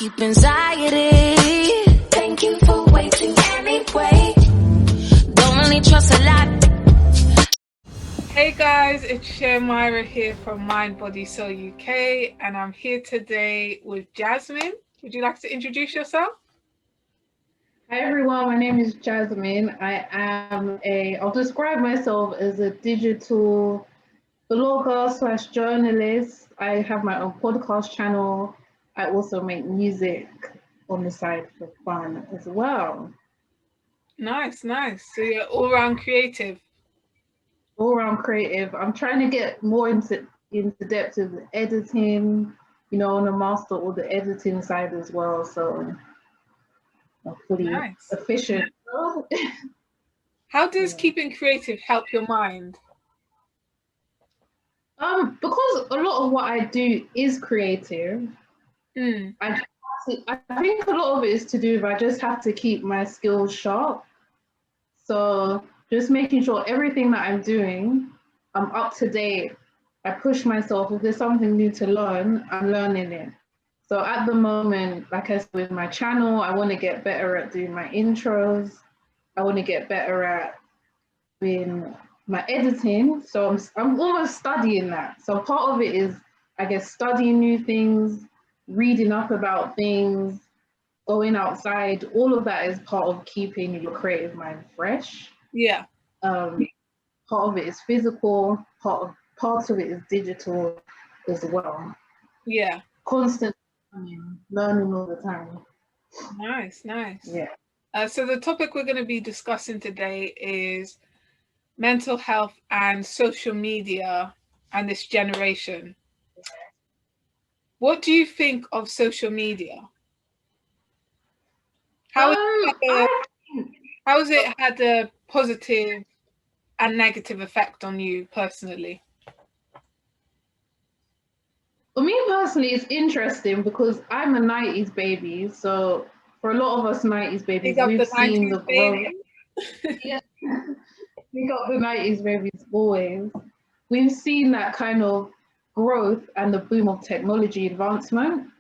Deep anxiety. Thank you for waiting anyway. Don't really trust a lot. Hey guys, it's Myra here from Mind Body Soul UK, and I'm here today with Jasmine. Would you like to introduce yourself? Hi everyone, my name is Jasmine. I'll describe myself as a digital blogger / journalist. I have my own podcast channel. I also make music on the side for fun as well. Nice. So you're all around creative. All around creative. I'm trying to get more into depth of the editing, on a master all the editing side as well. So I'm fully efficient. How does keeping creative help your mind? Because a lot of what I do is creative. I think a lot of it is to do with I just have to keep my skills sharp. So just making sure everything that I'm doing, I'm up to date. I push myself. If there's something new to learn, I'm learning it. So at the moment, like I said, with my channel, I want to get better at doing my intros. I want to get better at doing my editing. So I'm almost studying that. So part of it is, I guess, studying new things, reading up about things, going outside. All of that is part of keeping your creative mind fresh. Yeah. Part of it is physical. Part of it is digital as well. Yeah. Constant learning all the time. Nice. Yeah. So the topic we're going to be discussing today is mental health and social media and this generation. What do you think of social media? How has it had a positive and negative effect on you personally? For me personally, it's interesting because I'm a 90s baby. So for a lot of us 90s babies, we've seen the growth. Yeah. We got the 90s babies always. We've seen that kind of growth and the boom of technology advancement.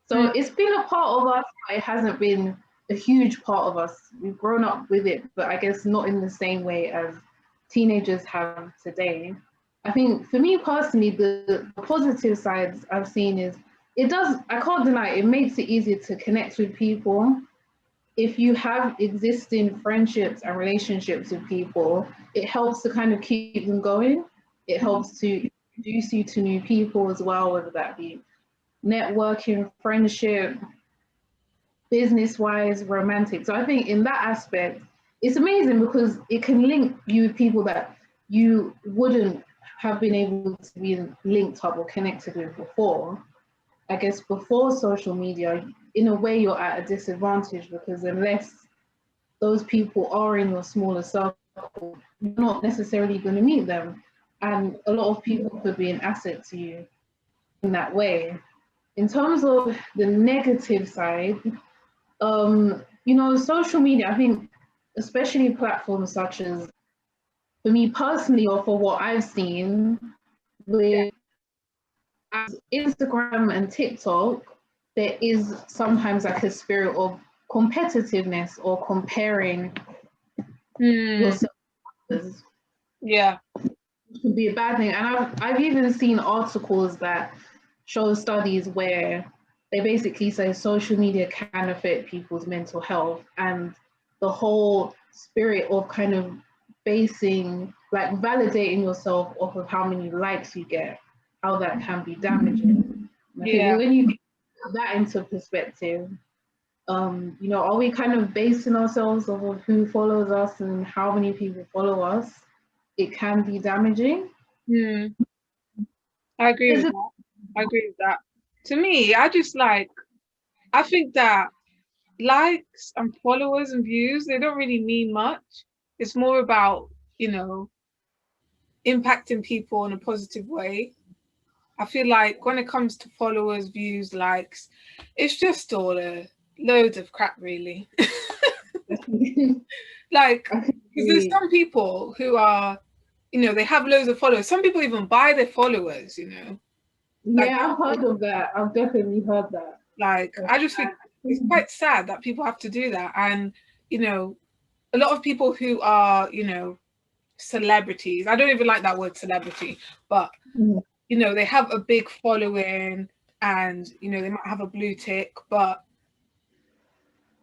So it's been a part of us, but it hasn't been a huge part of us. We've grown up with it, but I guess not in the same way as teenagers have today. I think for me personally, the positive sides I've seen is I can't deny it makes it easier to connect with people. If you have existing friendships and relationships with people, it helps to kind of keep them going. It helps to introduce you to new people as well, whether that be networking, friendship, business-wise, romantic. So I think in that aspect, it's amazing because it can link you with people that you wouldn't have been able to be linked up or connected with before. I guess before social media, in a way, you're at a disadvantage because unless those people are in your smaller circle, you're not necessarily going to meet them. And a lot of people could be an asset to you in that way. In terms of the negative side, social media, I think, especially platforms such as, for me personally, or for what I've seen with Instagram and TikTok, there is sometimes like a spirit of competitiveness or comparing yourself. Yeah. It can be a bad thing. And I've even seen articles that show studies where they basically say social media can affect people's mental health, and the whole spirit of kind of validating yourself off of how many likes you get, how that can be damaging. I think when you put that into perspective, are we kind of basing ourselves off of who follows us and how many people follow us? It can be damaging. I agree with that. To me, I think that likes and followers and views, they don't really mean much. It's more about, impacting people in a positive way. I feel like when it comes to followers, views, likes, it's just all a load of crap, really. Because there's some people who are, they have loads of followers. Some people even buy their followers, Yeah, I've heard of that. I've definitely heard that. Like, I just think it's quite sad that people have to do that. And, you know, a lot of people who are, you know, celebrities, I don't even like that word celebrity, but, you know, they have a big following and, you know, they might have a blue tick, but,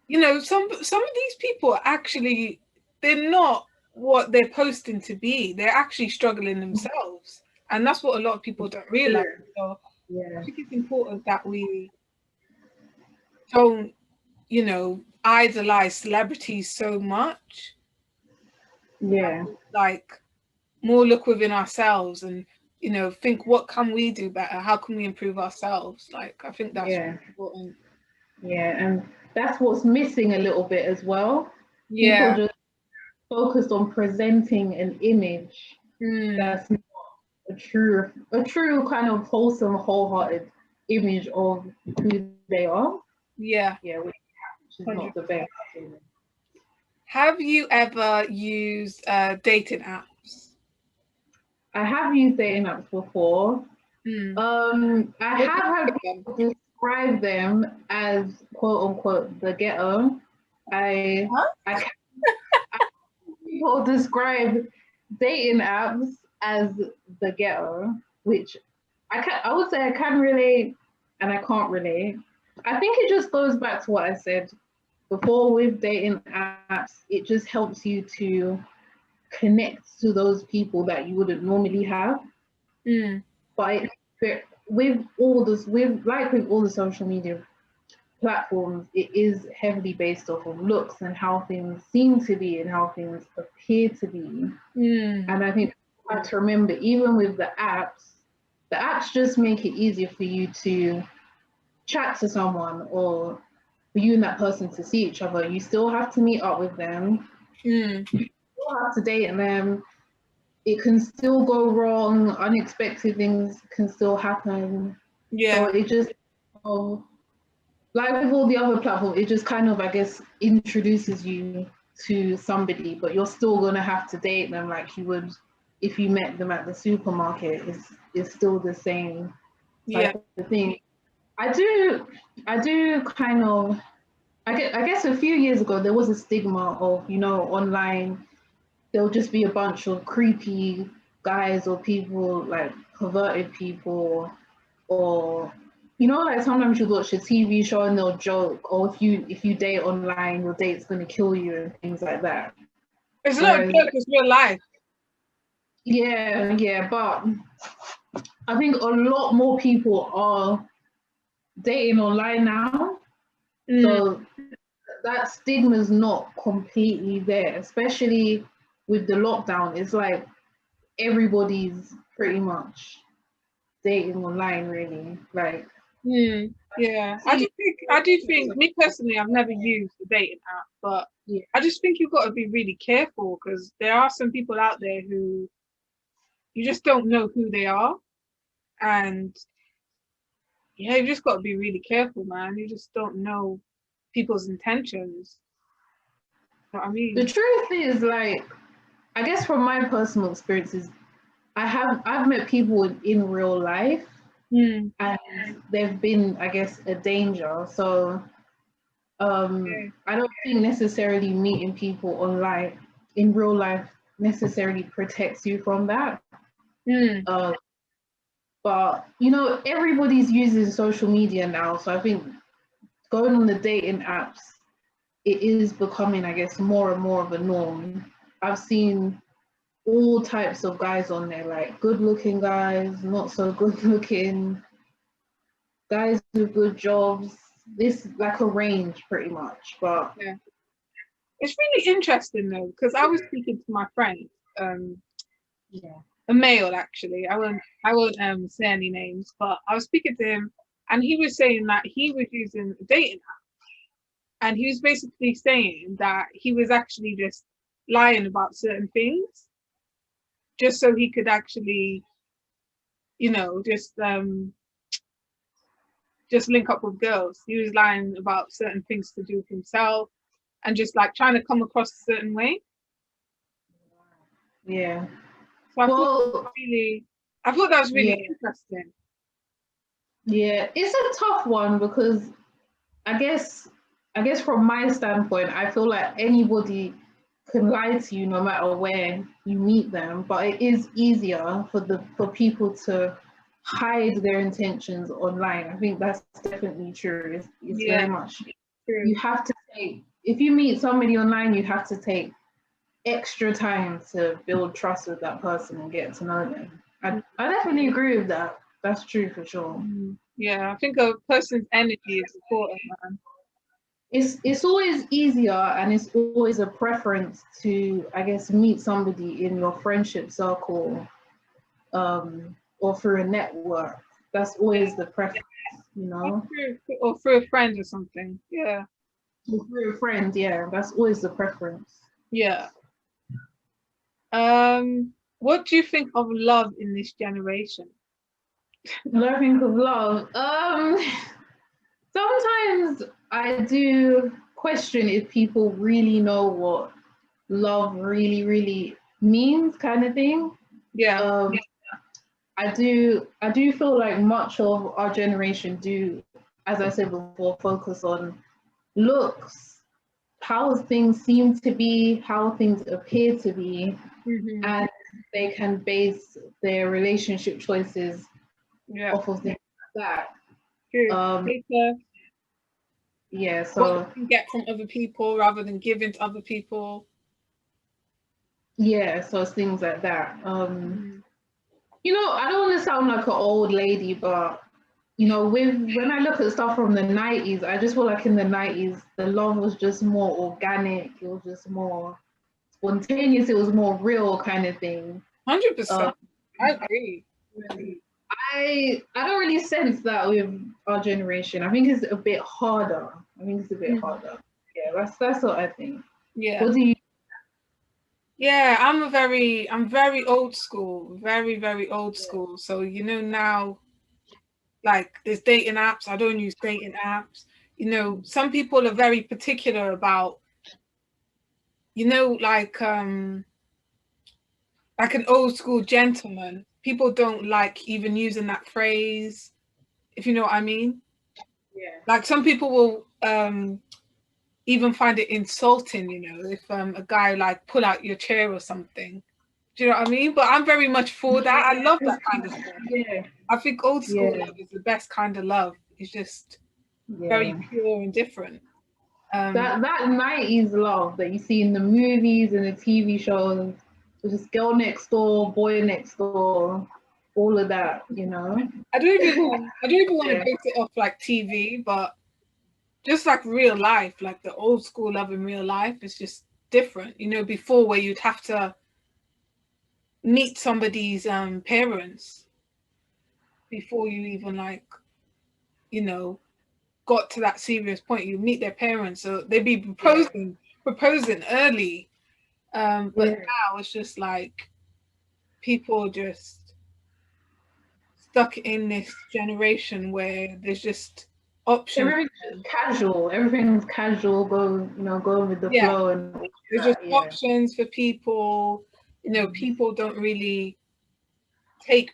you know, some of these people actually, they're not what they're posting to be. They're actually struggling themselves. And that's what a lot of people don't realize. So I think it's important that we don't, you know, idolize celebrities so much. Yeah. Like, more look within ourselves and, you know, think, what can we do better? How can we improve ourselves? Like, I think that's really important. Yeah, and that's what's missing a little bit as well. Yeah. People just focused on presenting an image that's not a true kind of wholesome, wholehearted image of who they are. Yeah. Yeah, which is 100%. not the best. Have you ever used dating apps? I have used dating apps before. I have had people describe them as quote unquote the ghetto. I people describe dating apps as the ghetto, which I would say I can relate and I can't relate. I think it just goes back to what I said before with dating apps. It just helps you to connect to those people that you wouldn't normally have. But with all this, with all the social media platforms, it is heavily based off of looks and how things seem to be and how things appear to be. And I think you have to remember, even with the apps just make it easier for you to chat to someone or for you and that person to see each other. You still have to meet up with them. You still have to date them. It can still go wrong. Unexpected things can still happen. Yeah. So it just, like with all the other platforms, it just kind of, I guess, introduces you to somebody, but you're still gonna have to date them like you would if you met them at the supermarket. It's still the same type of thing. I do kind of. I guess a few years ago there was a stigma of, you know, online there'll just be a bunch of creepy guys or people, like perverted people, or you know, like sometimes you watch a TV show and they'll joke, or if you date online, your date's gonna kill you and things like that. It's not a joke, it's real life. Yeah, but I think a lot more people are dating online now. So that stigma is not completely there, especially with the lockdown. It's like everybody's pretty much dating online, really. Like, yeah, I do think, me personally, I've never used a dating app, but I just think you've got to be really careful because there are some people out there who you just don't know who they are, and yeah, you just got to be really careful, man. You just don't know people's intentions. You know what I mean? the truth is, like, I guess from my personal experiences, I've met people in real life, and they've been, I guess, a danger. So I don't think necessarily meeting people online in real life necessarily protects you from that. But you know, everybody's using social media now, so I think going on the dating apps, it is becoming, I guess, more and more of a norm. I've seen all types of guys on there, like good-looking guys, not so good-looking guys with good jobs. This like a range, pretty much. But it's really interesting though, because I was speaking to my friend, a male actually. I won't say any names, but I was speaking to him, and he was saying that he was using a dating app, and he was basically saying that he was actually just lying about certain things, just so he could actually, you know, just link up with girls. He was lying about certain things to do with himself, and just like trying to come across a certain way. Yeah. So I thought that was really interesting. Yeah, it's a tough one because I guess from my standpoint, I feel like anybody can lie to you no matter where you meet them, but it is easier for people to hide their intentions online. I think that's definitely true. It's very much true. You have to take, if you meet somebody online, you have to take extra time to build trust with that person and get to know them. I definitely agree with that. That's true for sure. Yeah, I think a person's energy is important, man. It's always easier and it's always a preference to, I guess, meet somebody in your friendship circle, or through a network. That's always the preference, you know? Or through a friend or something. Yeah. Or through a friend, yeah, that's always the preference. Yeah. What do you think of love in this generation? What I think of love? Sometimes I do question if people really know what love really means, kind of thing. Yeah. I do feel like much of our generation do, as I said before, focus on looks, how things seem to be, how things appear to be, and they can base their relationship choices off of things like that. True. Yeah, What so you can get from other people rather than giving to other people. yeah, so it's things like that. You know, I don't want to sound like an old lady, but you know, when I look at stuff from the 90s, I just feel like in the 90s, the love was just more organic. It was just more spontaneous. It was more real kind of thing. 100%. I agree. I don't really sense that with our generation. I think it's a bit harder. Yeah, that's what I think. Yeah. What do you? Yeah, I'm very old school, very old school. So you know now, like there's dating apps. I don't use dating apps. You know, some people are very particular about, you know, like an old school gentleman. People don't like even using that phrase, if you know what I mean. Yeah. Like some people will even find it insulting, you know, if a guy like pull out your chair or something. Do you know what I mean? But I'm very much for that. I love that kind of stuff. Yeah. I think old school love is the best kind of love. It's just very pure and different. That 90s love that you see in the movies and the TV shows, with this girl next door, boy next door, all of that, you know. I don't even want to base it off like TV, but just like real life, like the old school love in real life is just different. You know, before where you'd have to meet somebody's parents before you even like, you know, got to that serious point. You meet their parents, so they'd be proposing early. But now it's just like people just stuck in this generation where there's just options. Everything's casual, going with the flow, and there's just options for people. You know, people don't really take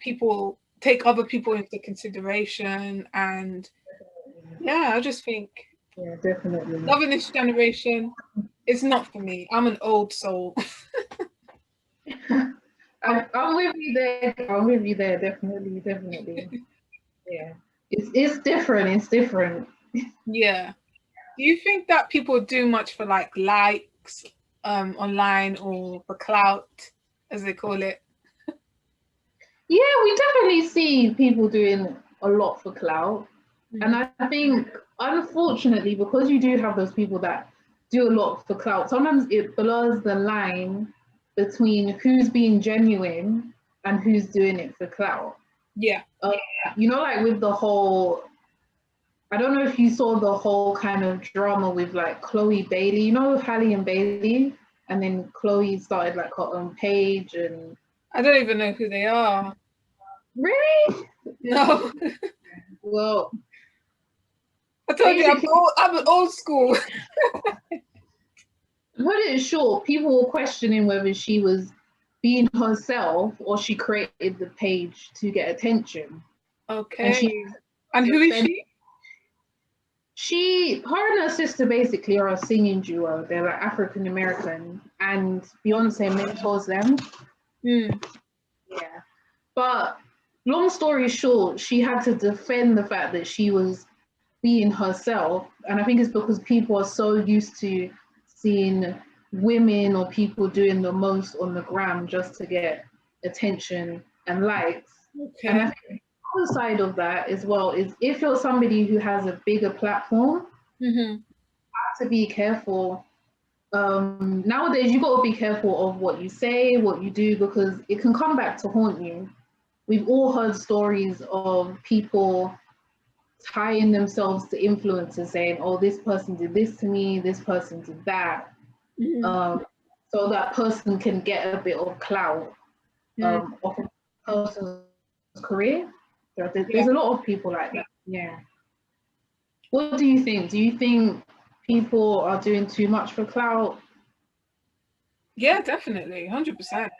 other people into consideration, and I just think definitely loving this generation is not for me. I'm an old soul. I'm with you there. Definitely. Yeah, it's different. Yeah. Do you think that people do much for like likes online or for clout, as they call it? Yeah, we definitely see people doing a lot for clout. And I think, unfortunately, because you do have those people that do a lot for clout, sometimes it blurs the line between who's being genuine and who's doing it for clout. Yeah. You know, like with the whole, I don't know if you saw the whole kind of drama with like Chloe Bailey, you know, Halle and Bailey, and then Chloe started like her own page, and I don't even know who they are. Really? No. Well, I told you I'm an old school. Put it short, people were questioning whether she was being herself or she created the page to get attention. Okay. And who is she? her and her sister basically are a singing duo. They're like African American, and Beyonce mentors them. Yeah. But long story short, she had to defend the fact that she was being herself. And I think it's because people are so used to seeing women or people doing the most on the gram just to get attention and likes. Okay. And I think the other side of that as well is if you're somebody who has a bigger platform, you have to be careful. Nowadays, you've got to be careful of what you say, what you do, because it can come back to haunt you. We've all heard stories of people tying themselves to influencers saying, oh, this person did this to me, this person did that. So that person can get a bit of clout off a person's career. There's a lot of people like that. Yeah. What do you think? Do you think people are doing too much for clout? Yeah, definitely. 100%.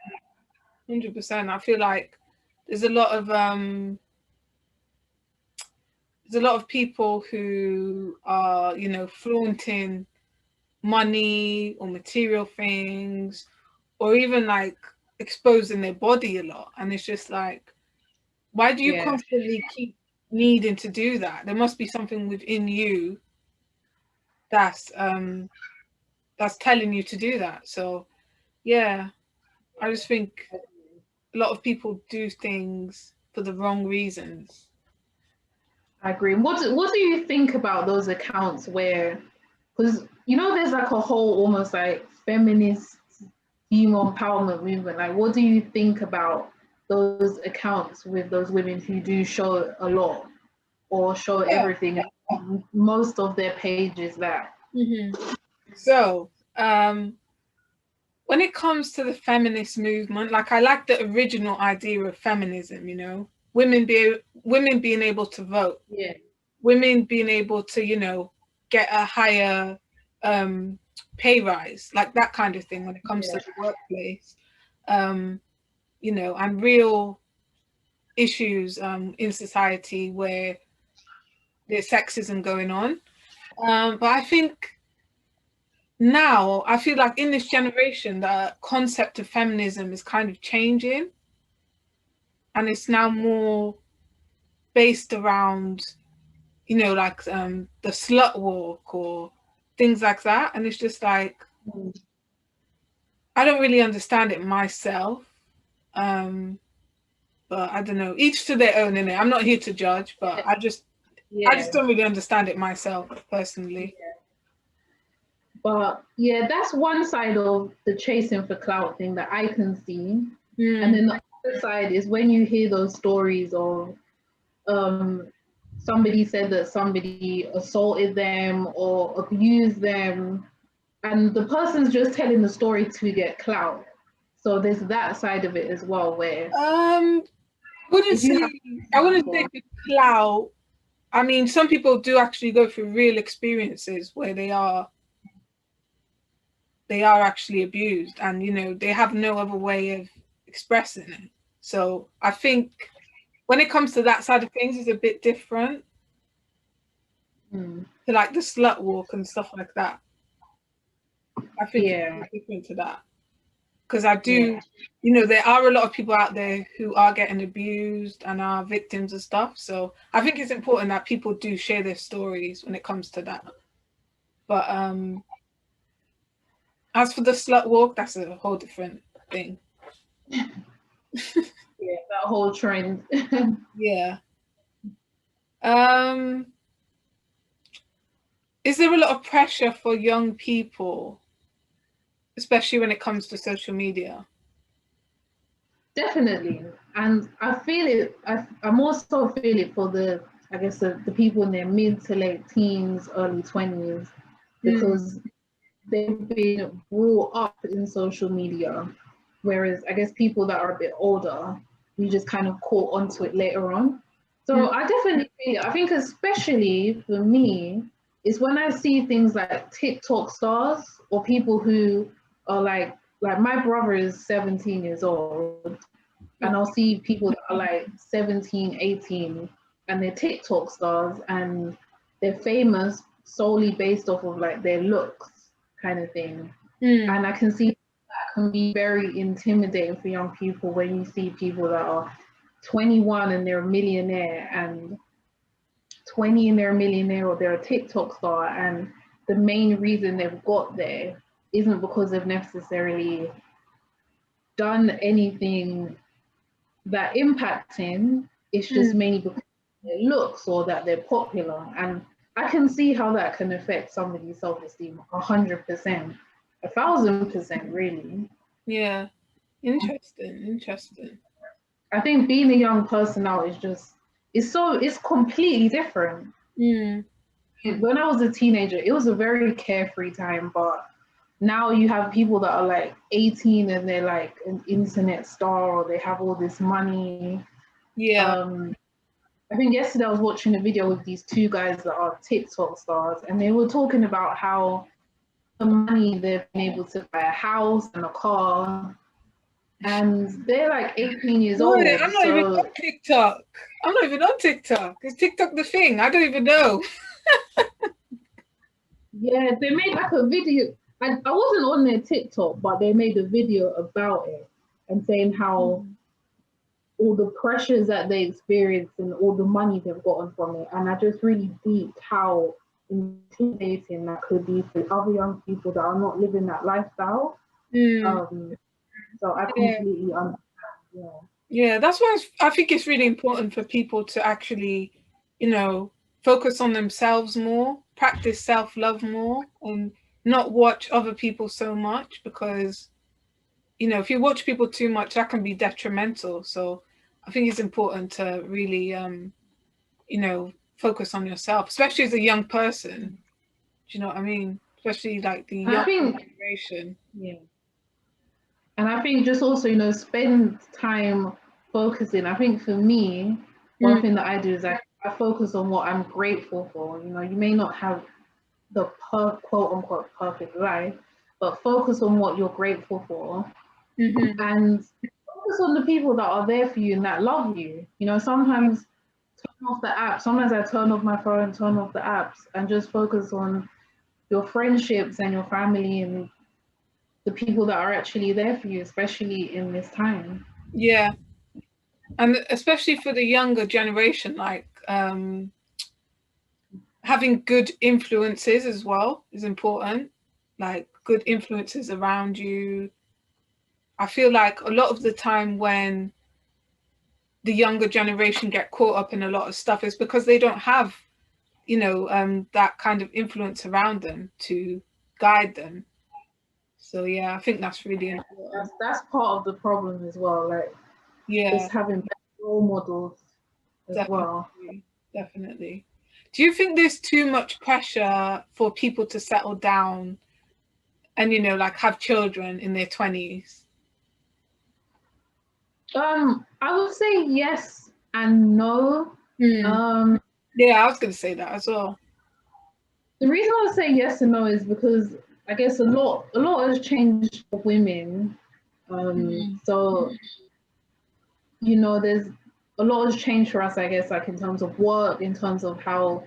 100%. I feel like there's a lot of people who are, you know, flaunting money or material things, or even like exposing their body a lot. And it's just like, why do you constantly keep needing to do that? There must be something within you that's telling you to do that. So yeah, I just think a lot of people do things for the wrong reasons. I agree. What do you think about those accounts where, because you know, there's like a whole almost like feminist female empowerment movement. Like, what do you think about those accounts with those women who do show a lot or show everything? Most of their pages that. So, when it comes to the feminist movement, like I like the original idea of feminism, you know, women being able to vote, women being able to, you know, get a higher pay rise, like that kind of thing when it comes to the workplace, you know, and real issues in society where there's sexism going on. But I think now, I feel like in this generation, the concept of feminism is kind of changing. And it's now more based around, you know, like the slut walk or things like that. And it's just like, I don't really understand it myself. But I don't know, each to their own, innit? I'm not here to judge, but I just don't really understand it myself personally. But yeah, that's one side of the chasing for clout thing that I can see. And then the other side is when you hear those stories of somebody said that somebody assaulted them or abused them, and the person's just telling the story to get clout. So there's that side of it as well where I wouldn't say for clout. I mean, some people do actually go through real experiences where they are actually abused, and you know, they have no other way of expressing it. So I think when it comes to that side of things, it's a bit different to like the slut walk and stuff like that. I think it's different to that, because I do, you know, there are a lot of people out there who are getting abused and are victims of stuff. So I think it's important that people do share their stories when it comes to that. But as for the slut walk, that's a whole different thing. Yeah, that whole trend. Yeah. Is there a lot of pressure for young people, especially when it comes to social media? Definitely. And I feel it, I'm also feel it for the, I guess, the people in their mid to late teens, early 20s, because they've been brought up in social media. Whereas I guess people that are a bit older, we just kind of caught onto it later on. So I definitely feel it. I think especially for me, is when I see things like TikTok stars or people who are like my brother is 17 years old, and I'll see people that are like 17, 18, and they're TikTok stars and they're famous, solely based off of like their looks kind of thing. And I can see that can be very intimidating for young people when you see people that are 21 and they're a millionaire, and 20 and they're a millionaire, or they're a TikTok star, and the main reason they've got there isn't because they've necessarily done anything that impacting. It's just mainly because of their looks or that they're popular. And I can see how that can affect somebody's self-esteem 100%, 1,000%, really. Yeah. Interesting. I think being a young person now is just, it's completely different. When I was a teenager, it was a very carefree time, but now you have people that are like 18 and they're like an internet star, or they have all this money. I think yesterday I was watching a video with these two guys that are TikTok stars, and they were talking about how the money they've been able to buy a house and a car, and they're like 18 years old. I'm not even on TikTok. I'm not even on TikTok. Is TikTok the thing? I don't even know. Yeah, they made like a video. I wasn't on their TikTok, but they made a video about it and saying how all the pressures that they experienced and all the money they've gotten from it. And I just really deeped how intimidating that could be for other young people that are not living that lifestyle. So I completely understand. Yeah, that's why I think it's really important for people to actually, focus on themselves more, practice self-love more, and not watch other people so much, because, if you watch people too much, that can be detrimental. So I think it's important to really, focus on yourself, especially as a young person. Do you know what I mean? Especially like the young generation. Yeah. And I think just also, spend time focusing. I think for me, one thing that I do is I focus on what I'm grateful for. You may not have the quote unquote perfect life, but focus on what you're grateful for, and focus on the people that are there for you and that love you. Sometimes turn off the app. Sometimes I turn off my phone, turn off the apps, and just focus on your friendships and your family and the people that are actually there for you, especially in this time. Yeah. And especially for the younger generation, like having good influences as well is important, like good influences around you. I feel like a lot of the time when the younger generation get caught up in a lot of stuff is because they don't have, that kind of influence around them to guide them. So yeah, I think that's really important. That's part of the problem as well. Like, just having role models as well. Definitely. Do you think there's too much pressure for people to settle down and, like have children in their 20s? I would say yes and no. Yeah, I was going to say that as well. The reason I would say yes and no is because I guess a lot has changed for women. So, there's a lot has changed for us, I guess, like in terms of work, in terms of how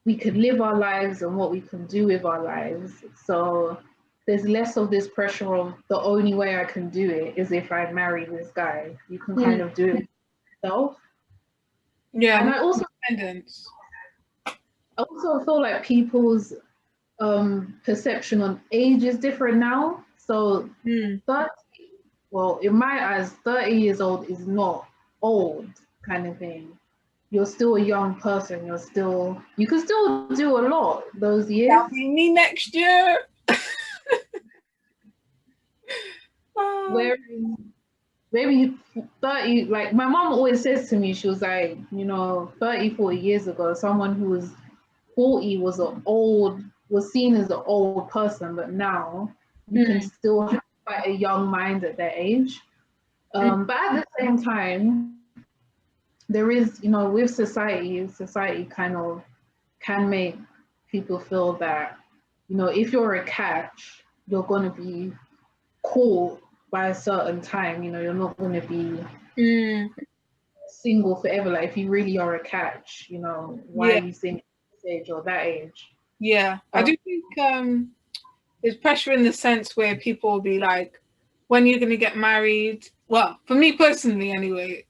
we could live our lives and what we can do with our lives. So there's less of this pressure of the only way I can do it is if I marry this guy. You can kind of do it yourself. Yeah, and I also feel like people's perception on age is different now. So 30, well, in my eyes, 30 years old is not old kind of thing. You're still a young person. You can still do a lot those years. That'll be me next year. Whereas maybe 30, like my mom always says to me, she was like, 30, 40 years ago, someone who was 40 was seen as an old person, but now you can still have quite a young mind at that age. But at the same time, there is, with society kind of can make people feel that, if you're a catch, you're going to be caught by a certain time. You're not going to be single forever. Like if you really are a catch, why are you single at this age or that age? Yeah, I do think there's pressure in the sense where people will be like, when are you going to get married? Well, for me personally, anyway,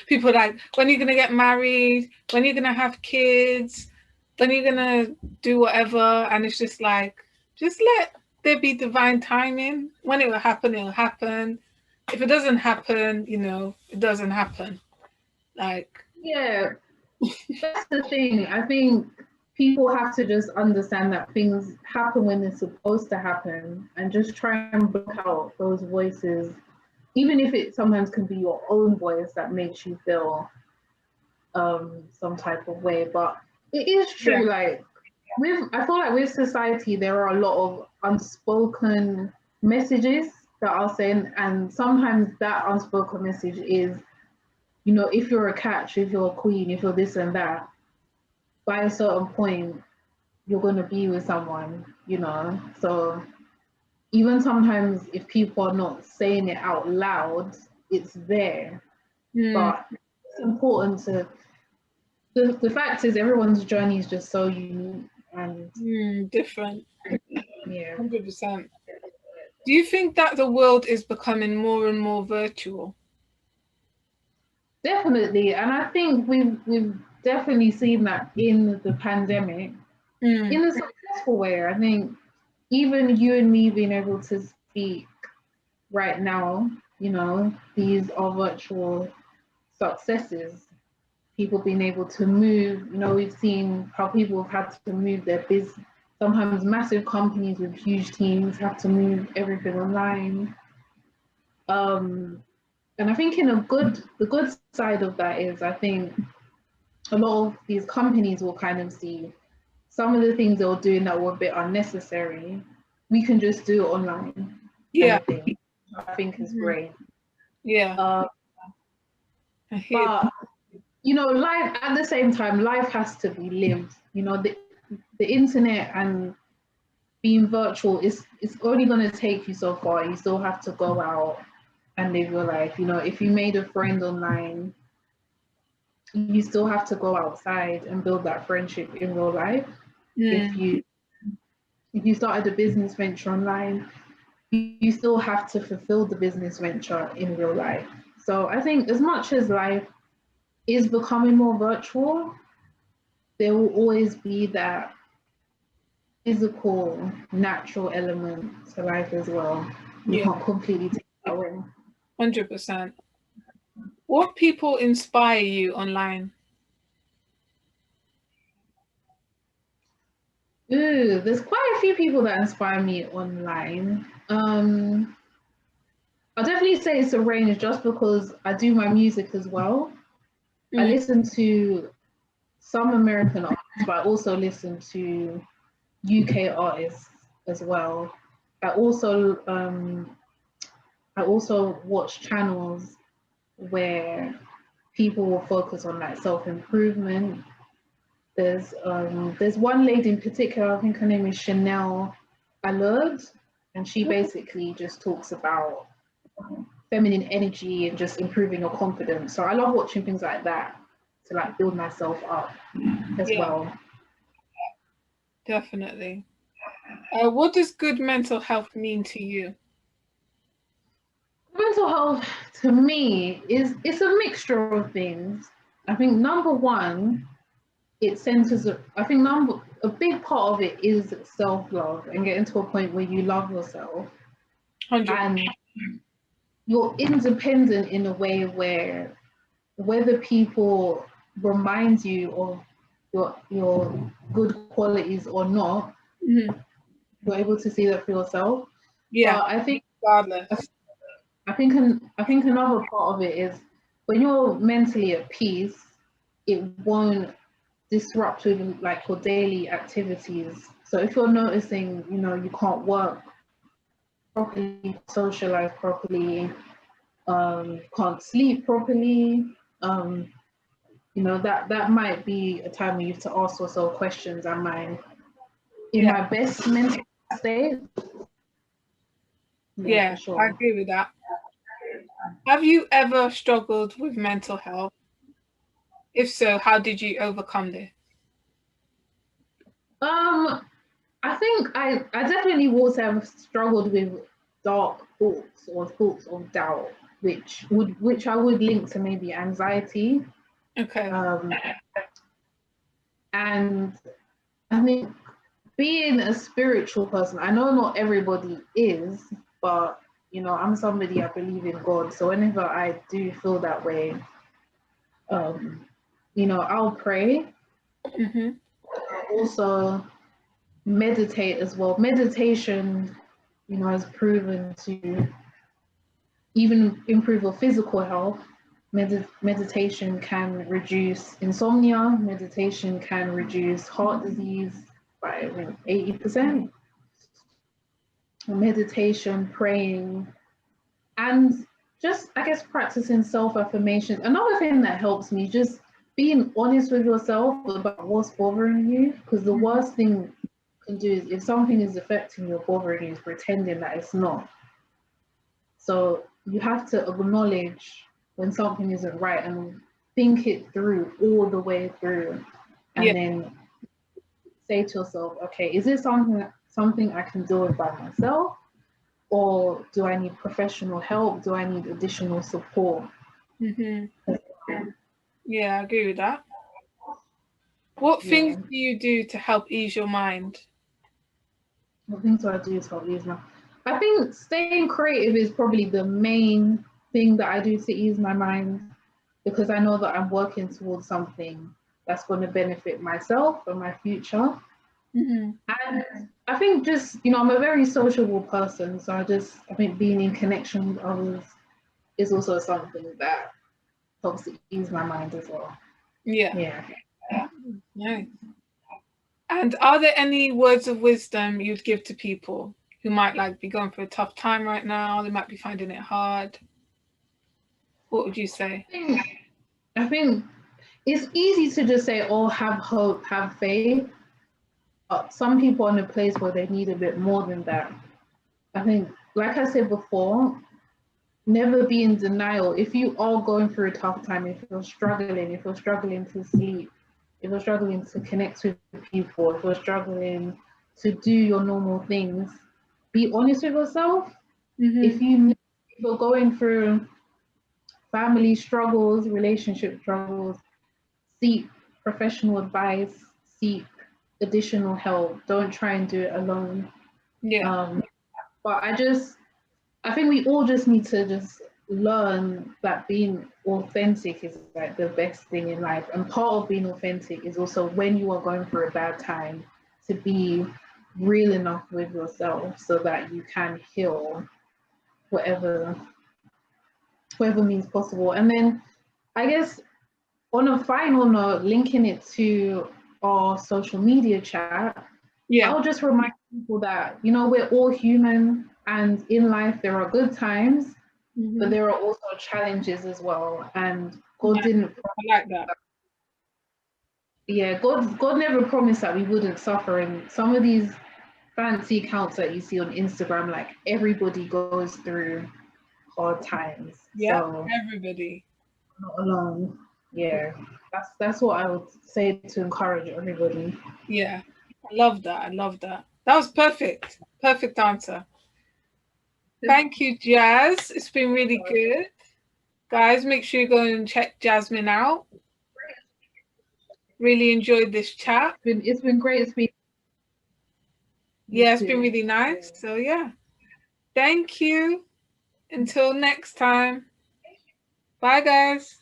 people are like, when are you going to get married? When are you going to have kids? When are you going to do whatever? And it's just like, just let there be divine timing. When it will happen, it will happen. If it doesn't happen, it doesn't happen. Like, Yeah, that's the thing. I think people have to just understand that things happen when they're supposed to happen and just try and block out those voices, even if it sometimes can be your own voice that makes you feel some type of way. But it is true, like I feel like with society there are a lot of unspoken messages that are sent, and sometimes that unspoken message is, if you're a catch, if you're a queen, if you're this and that, by a certain point, you're going to be with someone. So even sometimes if people are not saying it out loud, it's there. But it's important to, the fact is, everyone's journey is just so unique and different. Yeah. 100%. Do you think that the world is becoming more and more virtual? Definitely. And I think we've definitely seen that in the pandemic in a successful way. I think even you and me being able to speak right now, these are virtual successes. People being able to move, we've seen how people have had to move their business. Sometimes massive companies with huge teams have to move everything online. And I think the good side of that is, I think a lot of these companies will kind of see some of the things they were doing that were a bit unnecessary. We can just do it online. Yeah. I think is great. Yeah. But life at the same time, life has to be lived. The internet and being virtual it's only going to take you so far. You still have to go out and live your life. If you made a friend online, you still have to go outside and build that friendship in real life. If you started a business venture online, you still have to fulfill the business venture in real life. So I think as much as life is becoming more virtual, there will always be that physical, natural element to life as well. You can't completely take that away. 100%. What people inspire you online? There's quite a few people that inspire me online. I'll definitely say it's a range just because I do my music as well. I listen to some American artists, but I also listen to UK artists as well. I also watch channels where people will focus on like self-improvement. There's one lady in particular, I think her name is Chanel Allard, and she basically just talks about feminine energy and just improving your confidence. So I love watching things like that to like build myself up as well. Definitely. What does good mental health mean to you? Mental health to me it's a mixture of things. I think number one, it centers. I think a big part of it is self-love and getting to a point where you love yourself 100%. and you're independent in a way where whether people remind you of your good qualities or not, you're able to see that for yourself. Yeah. But I think regardless. I think another part of it is when you're mentally at peace, it won't disrupt with like your daily activities. So if you're noticing, you can't work properly, socialize properly, can't sleep properly, that might be a time where you have to ask yourself questions. Am I in my best mental state? Yeah, sure. I agree with that. Have you ever struggled with mental health? If so, how did you overcome this? think I definitely also have struggled with dark thoughts or thoughts of doubt, which I would link to maybe anxiety. Okay. And I think being a spiritual person, I know not everybody is, but you know, I'm somebody, I believe in God. So whenever I do feel that way, you know, I'll pray. Mm-hmm. Also meditate as well. Meditation, you know, has proven to even improve your physical health. Meditation can reduce insomnia. Meditation can reduce heart disease by 80%. Meditation, praying, and just, I guess, practicing self-affirmations. Another thing that helps me, just being honest with yourself about what's bothering you, because the worst thing you can do is, if something is affecting you or bothering you, is pretending that it's not. So you have to acknowledge when something isn't right and think it through all the way through, and then say to yourself, okay, is this something I can deal with by myself, or do I need professional help? Do I need additional support? Mm-hmm. Yeah, I agree with that. What things do you do to help ease your mind? What things do I do to help ease my mind? I think staying creative is probably the main thing that I do to ease my mind, because I know that I'm working towards something that's going to benefit myself and my future. Mm-hmm. And I think just, you know, I'm a very sociable person. So I think being in connection with others is also something that helps to ease my mind as well. Yeah. Nice. And are there any words of wisdom you'd give to people who might like be going through a tough time right now? They might be finding it hard. What would you say? I think it's easy to just say, oh, have hope, have faith. But some people are in a place where they need a bit more than that. I think, like I said before, never be in denial. If you are going through a tough time, if you're struggling to sleep, if you're struggling to connect with people, if you're struggling to do your normal things, be honest with yourself. Mm-hmm. If you're going through family struggles, relationship struggles, seek professional advice, seek additional help. Don't try and do it alone. But I think we all just need to just learn that being authentic is like the best thing in life. And part of being authentic is also, when you are going through a bad time, to be real enough with yourself so that you can heal whatever means possible. And then I guess on a final note, linking it to our social media chat, I'll just remind people that, you know, we're all human, and in life there are good times, but there are also challenges as well. And God didn't. I like that. Yeah, God never promised that we wouldn't suffer. And some of these fancy accounts that you see on Instagram, like, everybody goes through hard times. Yeah, so everybody. Not alone. Yeah, that's what I would say to encourage everybody. Yeah, I love that. That was perfect. Perfect answer. Thank you, Jazz. It's been really good. Guys, make sure you go and check Jasmine out. Really enjoyed this chat. It's been great speaking. Yeah, it's been really nice. So yeah. Thank you. Until next time. Bye, guys.